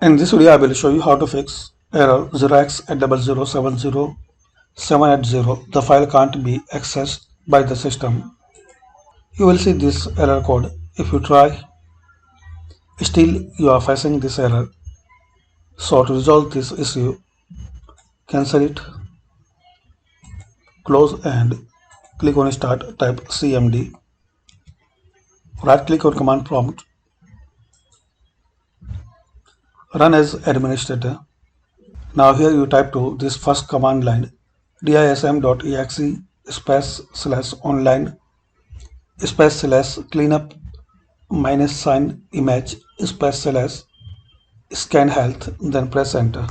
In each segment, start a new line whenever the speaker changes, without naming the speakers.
In this video, I will show you how to fix error 0x80070780. The file can't be accessed by the system. You will see this error code. If you try, still you are facing this error. So to resolve this issue, cancel it, close and click on Start, type CMD. Right click on command prompt, run as administrator. Now here you type to this first command line DISM.exe /online /cleanup -image /Scanhealth, then press enter.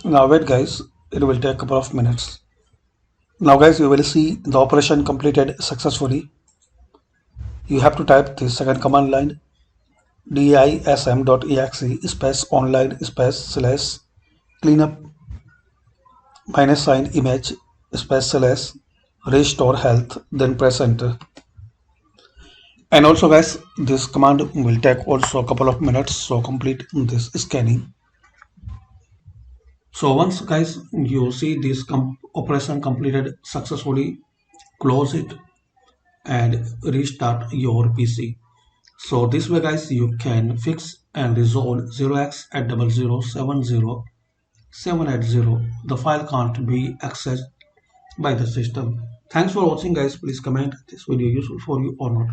Now wait guys, it will take a couple of minutes. Now guys, you will see the operation completed successfully. You have to type the second command line dism.exe /online /cleanup -image /Restorehealth, then press enter. And also guys, this command will take also a couple of minutes, so complete this scanning. So once guys you see this operation completed successfully, close it and restart your PC. So this way guys you can fix and resolve 0x80070780. The file can't be accessed by the system. Thanks for watching guys. Please comment this video useful for you or not.